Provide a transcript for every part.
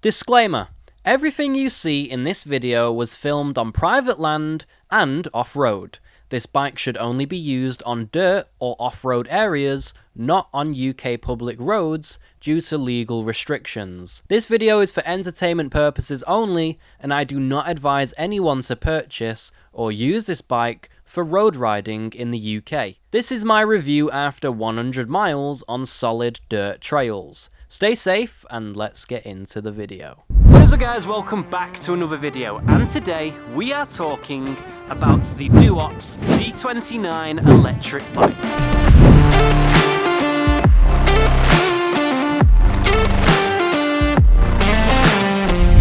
Disclaimer: everything you see in this video was filmed on private land and off-road. This bike should only be used on dirt or off-road areas, not on UK public roads due to legal restrictions. This video is for entertainment purposes only, and I do not advise anyone to purchase or use this bike for road riding in the UK. This is my review after 100 miles on solid dirt trails. Stay safe and let's get into the video. What is up guys, welcome back to another video, and today we are talking about the Duotts C29 electric bike.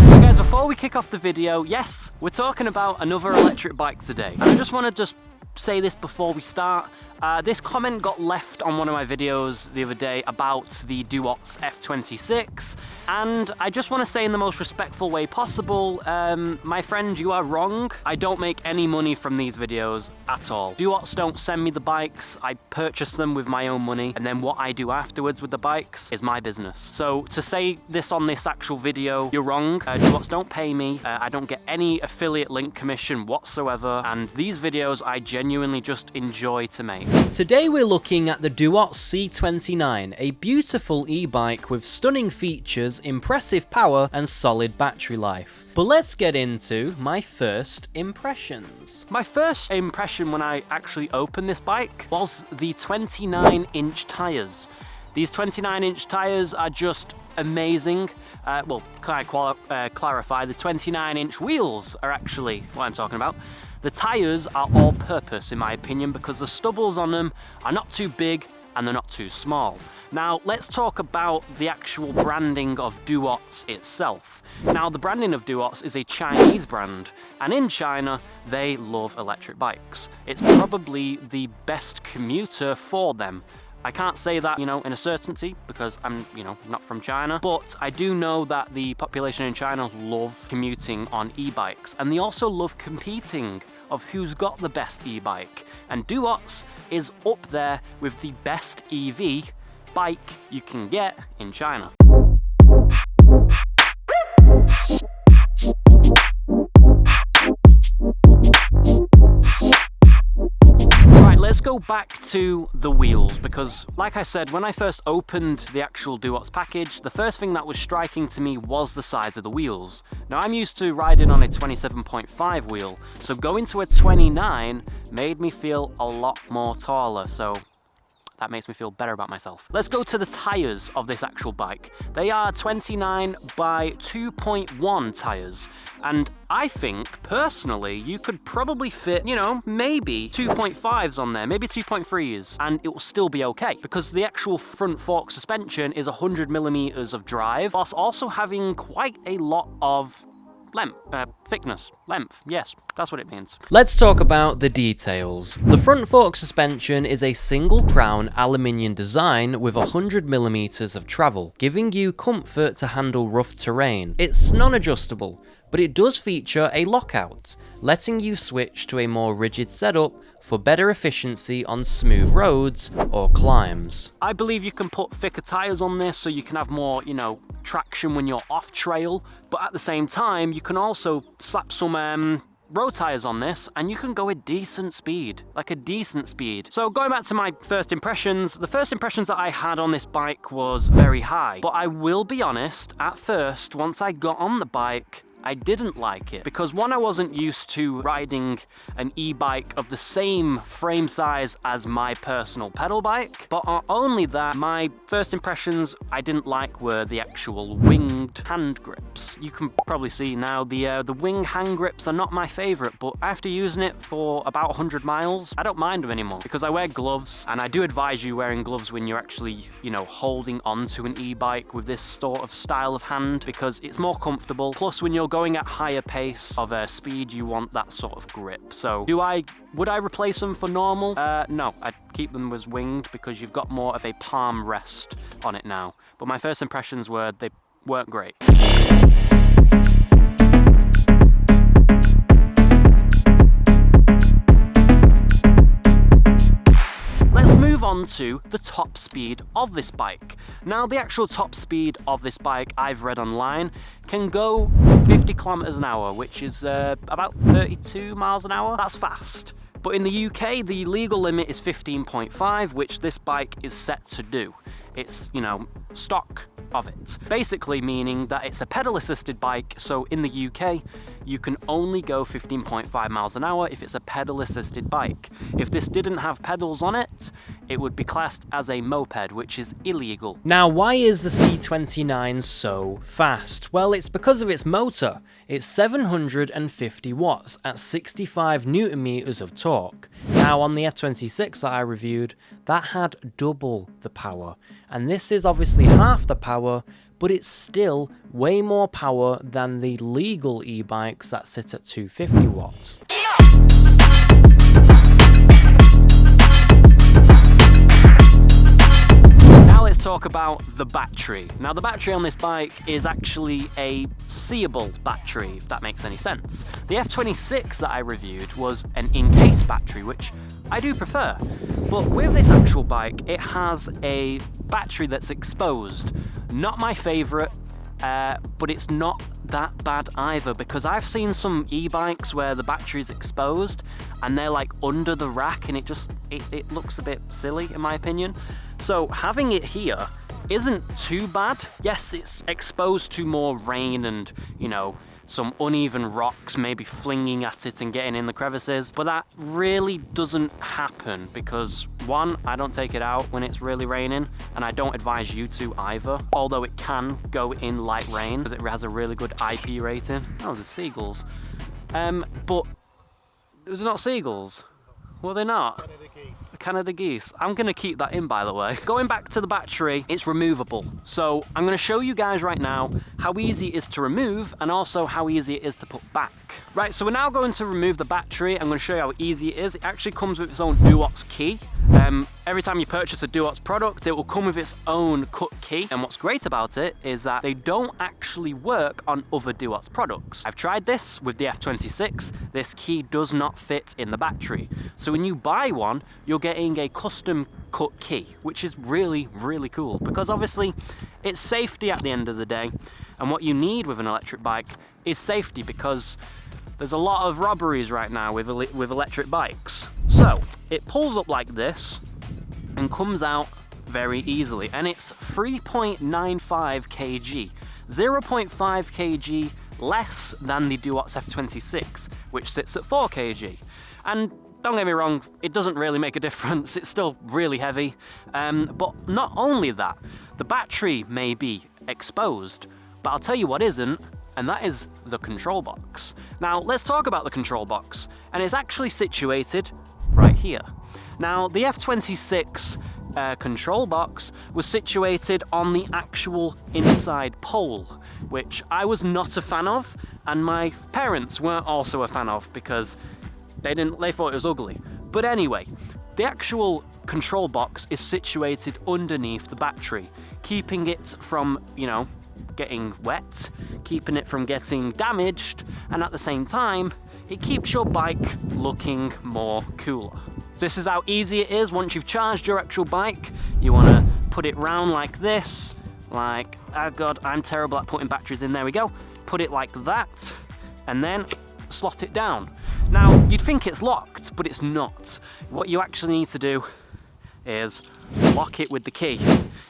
Right guys, before we kick off the video, yes, we're talking about another electric bike today. And I just want to say this before we start. This comment got left on one of my videos the other day about the Duotts F26, and I just want to say in the most respectful way possible, my friend, you are wrong. I don't make any money from these videos at all. Duotts don't send me the bikes, I purchase them with my own money, and then what I do afterwards with the bikes is my business. So to say this on this actual video, you're wrong. Duotts don't pay me, I don't get any affiliate link commission whatsoever, and these videos I genuinely just enjoy to make. Today we're looking at the Duotts C29, a beautiful e-bike with stunning features, impressive power and solid battery life. But let's get into my first impressions. My first impression when I actually opened this bike was the 29-inch tyres. These 29-inch tyres are just amazing. Well, can I clarify, the 29-inch wheels are actually what I'm talking about. The tyres are all purpose in my opinion because the stubbles on them are not too big and they're not too small. Now let's talk about the actual branding of Duotts itself. Now the branding of Duotts is a Chinese brand, and in China they love electric bikes. It's probably the best commuter for them. I can't say that, in a certainty because I'm, not from China, but I do know that the population in China love commuting on e-bikes, and they also love competing of who's got the best e-bike. And Duotts is up there with the best EV bike you can get in China. Let's go back to the wheels, because like I said, when I first opened the actual Duotts package, the first thing that was striking to me was the size of the wheels. Now I'm used to riding on a 27.5 wheel, so going to a 29 made me feel a lot more taller, so that makes me feel better about myself. Let's go to the tyres of this actual bike. They are 29 by 2.1 tyres, and I think, personally, you could probably fit, maybe 2.5s on there, maybe 2.3s, and it will still be okay, because the actual front fork suspension is 100mm of drive, whilst also having quite a lot of length, yes, that's what it means. Let's talk about the details. The front fork suspension is a single crown aluminium design with 100mm of travel, giving you comfort to handle rough terrain. It's non-adjustable, but it does feature a lockout, letting you switch to a more rigid setup for better efficiency on smooth roads or climbs. I believe you can put thicker tyres on this so you can have more, traction when you're off trail, but at the same time you can also slap some road tyres on this and you can go a decent speed. So going back to my first impressions, the first impressions that I had on this bike was very high, but I will be honest, at first, once I got on the bike, I didn't like it, because one, I wasn't used to riding an e-bike of the same frame size as my personal pedal bike, but not only that, my first impressions I didn't like were the actual winged hand grips. You can probably see now the wing hand grips are not my favorite, but after using it for about 100 miles, I don't mind them anymore, because I wear gloves, and I do advise you wearing gloves when you're actually, holding onto an e-bike with this sort of style of hand, because it's more comfortable. Plus, when you're going at higher pace of speed, you want that sort of grip. So would I replace them for normal? No, I'd keep them as winged because you've got more of a palm rest on it now. But my first impressions were they weren't great. Let's move on to the top speed of this bike. Now, the actual top speed of this bike I've read online can go 50 kilometers an hour, which is about 32 miles an hour. That's fast. But in the UK, the legal limit is 15.5, which this bike is set to do. It's, you know, stock of it. Basically meaning that it's a pedal-assisted bike, so in the UK, you can only go 15.5 miles an hour if it's a pedal-assisted bike. If this didn't have pedals on it, it would be classed as a moped, which is illegal. Now, why is the C29 so fast? Well, it's because of its motor. It's 750 watts at 65 newton meters of torque. Now, on the F26 that I reviewed, that had double the power. And this is obviously half the power, but it's still way more power than the legal e-bikes that sit at 250 watts. Now let's talk about the battery. Now, the battery on this bike is actually a seeable battery, if that makes any sense. The F26 that I reviewed was an in-case battery, which I do prefer. But with this actual bike, it has a battery that's exposed. Not my favorite, but it's not that bad either, because I've seen some e-bikes where the battery's exposed and they're like under the rack, and it looks a bit silly in my opinion. So having it here isn't too bad. Yes, it's exposed to more rain and, you know, some uneven rocks maybe flinging at it and getting in the crevices, but that really doesn't happen because, one, I don't take it out when it's really raining, and I don't advise you to either, although it can go in light rain because it has a really good IP rating. Oh, there's seagulls. But those are not seagulls. Well, they're not. Canada geese. Canada geese. I'm going to keep that in, by the way. Going back to the battery, it's removable. So I'm going to show you guys right now how easy it is to remove and also how easy it is to put back. Right, so we're now going to remove the battery. I'm going to show you how easy it is. It actually comes with its own Duotts key. Every time you purchase a Duotts product, it will come with its own cut key. And what's great about it is that they don't actually work on other Duotts products. I've tried this with the F26. This key does not fit in the battery. So when you buy one, you're getting a custom cut key, which is really, really cool because obviously it's safety at the end of the day. And what you need with an electric bike is safety because there's a lot of robberies right now with electric bikes. So it pulls up like this and comes out very easily. And it's 3.95 kg, 0.5 kg less than the Duotts F26, which sits at 4 kg. And don't get me wrong, it doesn't really make a difference. It's still really heavy. But not only that, the battery may be exposed, but I'll tell you what isn't, and that is the control box. Now, let's talk about the control box, and it's actually situated right here. Now, the F26 control box was situated on the actual inside pole, which I was not a fan of, and my parents weren't also a fan of because they thought it was ugly. But anyway, the actual control box is situated underneath the battery, keeping it from, you know, getting wet, keeping it from getting damaged, and at the same time, it keeps your bike looking more cooler. So this is how easy it is. Once you've charged your actual bike, you want to put it round like this, like, oh god, I'm terrible at putting batteries in, there we go. Put it like that, and then slot it down. Now, you'd think it's locked, but it's not. What you actually need to do is lock it with the key.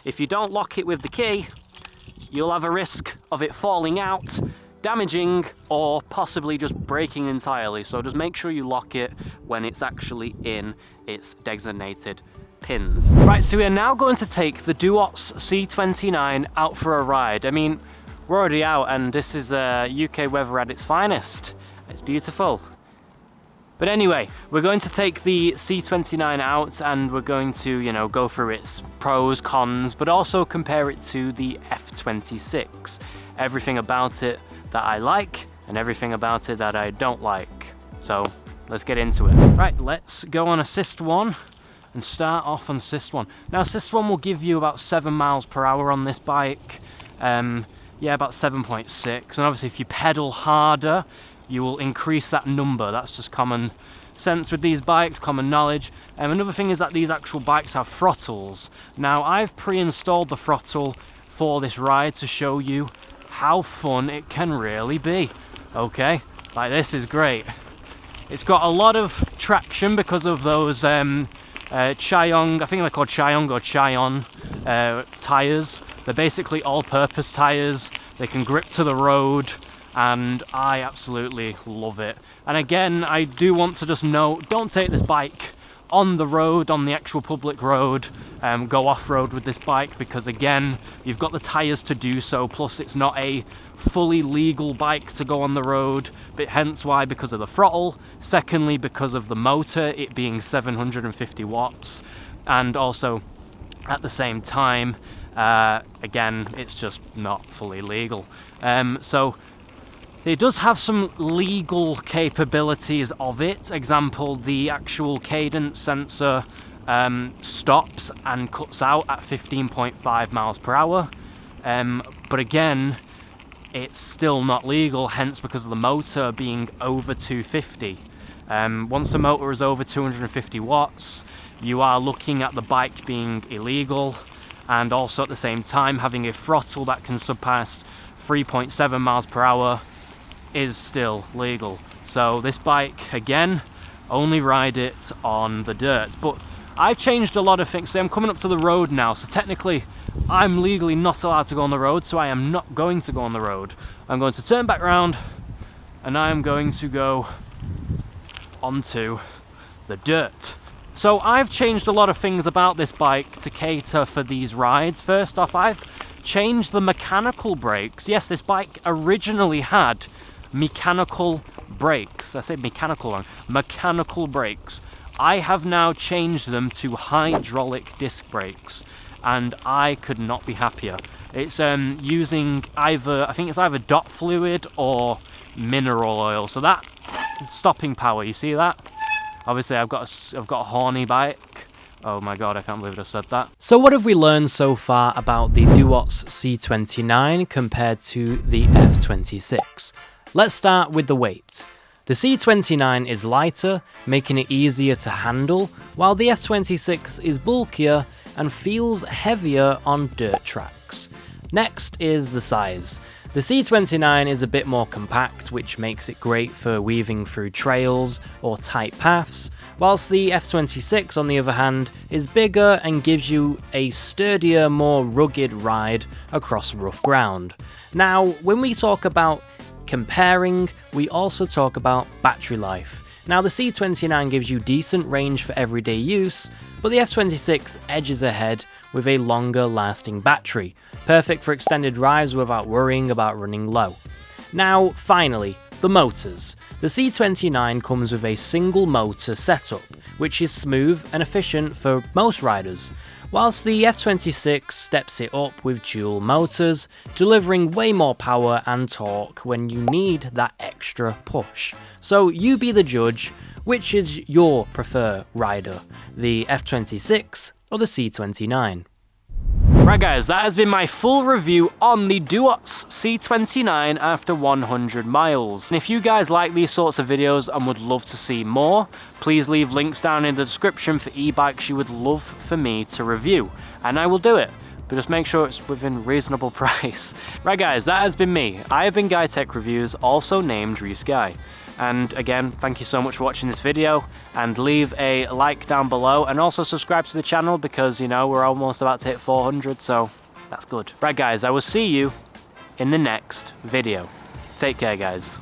If you don't lock it with the key, you'll have a risk of it falling out, damaging, or possibly just breaking entirely. So just make sure you lock it when it's actually in its designated pins. Right, so we are now going to take the Duotts C29 out for a ride. I mean, we're already out and this is UK weather at its finest. It's beautiful. But anyway, we're going to take the C29 out and we're going to, you know, go through its pros, cons, but also compare it to the F26. Everything about it that I like and everything about it that I don't like. So let's get into it. Right, let's go on assist 1 and start off on assist 1. Now assist 1 will give you about 7 miles per hour on this bike. Yeah, about 7.6. And obviously if you pedal harder, you will increase that number. That's just common sense with these bikes, common knowledge. Another thing is that these actual bikes have throttles. Now, I've pre-installed the throttle for this ride to show you how fun it can really be. Okay, like this is great. It's got a lot of traction because of those Chayong, I think they're called Chayong or Chayon tyres. They're basically all-purpose tyres. They can grip to the road, and I absolutely love it. And again, I do want to just note, don't take this bike on the road, on the actual public road. Go off-road with this bike, because again, you've got the tyres to do so, plus it's not a fully legal bike to go on the road, but hence why, because of the throttle. Secondly, because of the motor, it being 750 watts, and also at the same time, again, it's just not fully legal. So it does have some legal capabilities of it. Example, the actual cadence sensor stops and cuts out at 15.5 miles per hour. But again, it's still not legal, hence because of the motor being over 250. Once the motor is over 250 watts, you are looking at the bike being illegal, and also at the same time having a throttle that can surpass 3.7 miles per hour is still legal. So this bike, again, only ride it on the dirt. But I've changed a lot of things. See, I'm coming up to the road now, so technically I'm legally not allowed to go on the road, so I am not going to go on the road. I'm going to turn back around and I am going to go onto the dirt. So I've changed a lot of things about this bike to cater for these rides. First off, I've changed the mechanical brakes. Yes, this bike originally had mechanical brakes. I said mechanical wrong. Mechanical brakes. I have now changed them to hydraulic disc brakes, and I could not be happier. It's using either, I think it's either dot fluid or mineral oil. So that stopping power, you see that? Obviously, I've got a horny bike. Oh my god, I can't believe I just said that. So what have we learned so far about the Duotts C29 compared to the F26? Let's start with the weight. The C29 is lighter, making it easier to handle, while the F26 is bulkier and feels heavier on dirt tracks. Next is the size. The C29 is a bit more compact, which makes it great for weaving through trails or tight paths, whilst the F26 on the other hand is bigger and gives you a sturdier, more rugged ride across rough ground. Now, when we talk about comparing, we also talk about battery life. Now, the C29 gives you decent range for everyday use, but the F26 edges ahead with a longer lasting battery, perfect for extended drives without worrying about running low. Now, finally, the motors. The C29 comes with a single motor setup, which is smooth and efficient for most riders, whilst the F26 steps it up with dual motors, delivering way more power and torque when you need that extra push. So you be the judge, which is your preferred rider, the F26 or the C29? Right guys, that has been my full review on the Duotts C29 after 100 miles. And if you guys like these sorts of videos and would love to see more, please leave links down in the description for e-bikes you would love for me to review, and I will do it. But just make sure it's within reasonable price. Right guys, that has been me. I have been Guy Tech Reviews, also named Reese Guy. And again, thank you so much for watching this video, and leave a like down below, and also subscribe to the channel because, you know, we're almost about to hit 400, so that's good. Right guys, I will see you in the next video. Take care guys.